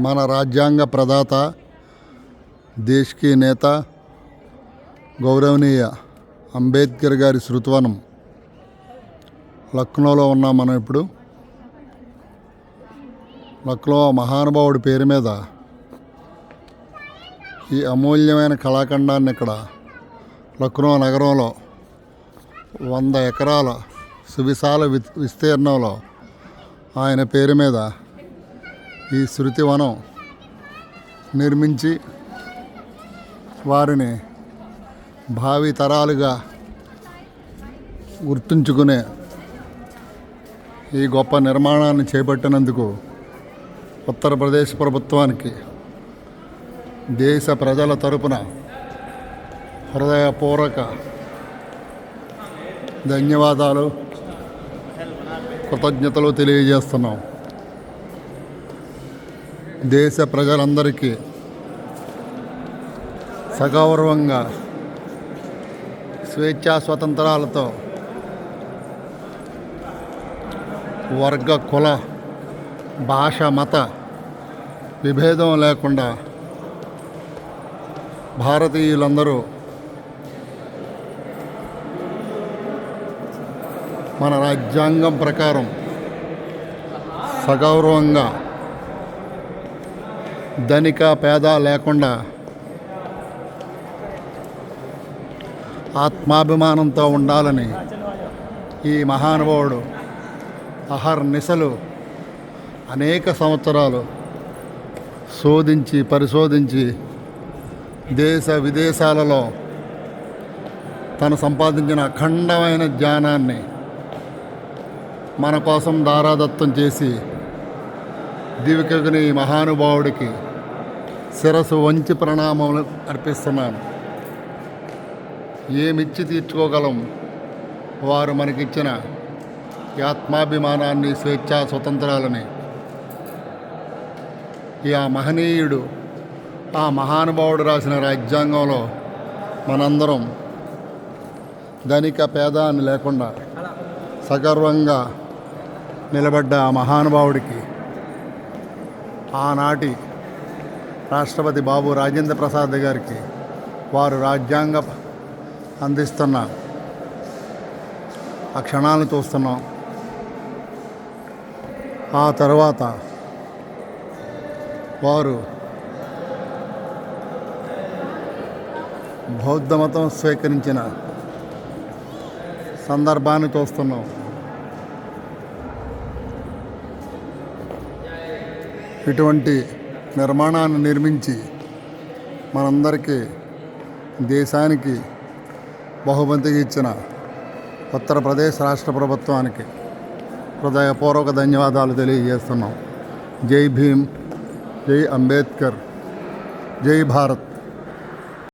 మన రాజ్యాంగ ప్రదాత, దేశ్ కి నేత గౌరవనీయ అంబేద్కర్ గారి శృతివనం లక్నోలో ఉన్నాం మనం ఇప్పుడు. లక్నో మహానుభావుడి పేరు మీద ఈ అమూల్యమైన కళాఖండాన్ని ఇక్కడ లక్నో నగరంలో 100 ఎకరాల సువిశాల విస్తీర్ణంలో ఆయన పేరు మీద ఈ శృతివనం నిర్మించి వారిని భావి తరాలుగా గుర్తుంచుకునే ఈ గొప్ప నిర్మాణాన్ని చేపట్టినందుకు ఉత్తరప్రదేశ్ ప్రభుత్వానికి దేశ ప్రజల తరపున హృదయపూర్వక ధన్యవాదాలు, కృతజ్ఞతలు తెలియజేస్తున్నాం. దేశ ప్రజలందరికీ సగౌరవంగా స్వేచ్ఛా స్వతంత్రాలతో వర్గ కుల భాష మత విభేదం లేకుండా భారతీయులందరూ మన రాజ్యాంగం ప్రకారం సగౌరవంగా ధనిక పేద లేకుండా ఆత్మాభిమానంతో ఉండాలని ఈ మహానుభావుడు అహర్నిశలు అనేక సంవత్సరాలు శోధించి పరిశోధించి దేశ విదేశాలలో తను సంపాదించిన అఖండమైన జ్ఞానాన్ని మన కోసం దారాదత్తం చేసి దివికని మహానుభావుడికి శిరస్సు వంచి ప్రణామములు అర్పిస్తున్నాను. ఏమిచ్చి తీర్చుకోగలం వారు మనకిచ్చిన ఈ ఆత్మాభిమానాన్ని, స్వేచ్ఛా స్వతంత్రాలని. ఆ మహనీయుడు, ఆ మహానుభావుడు రాసిన రాజ్యాంగంలో మనందరం ధనిక పేద అని లేకుండా సగర్వంగా నిలబడ్డ ఆ మహానుభావుడికి ఆనాటి రాష్ట్రపతి బాబు రాజేంద్ర ప్రసాద్ గారికి వారు రాజ్యాంగ అందిస్తున్న ఆ క్షణాలను చూస్తున్నాం. ఆ తర్వాత వారు బౌద్ధ మతం స్వీకరించిన సందర్భాన్ని చూస్తున్నాం. ఇటువంటి నిర్మాణాన్ని నిర్మించి మనందరికీ దేశానికి బహుమతిగా ఇచ్చిన ఉత్తరప్రదేశ్ రాష్ట్ర ప్రభుత్వానికి హృదయపూర్వక ధన్యవాదాలు తెలియజేస్తున్నాం. జై భీమ్, జై అంబేద్కర్, జై భారత్.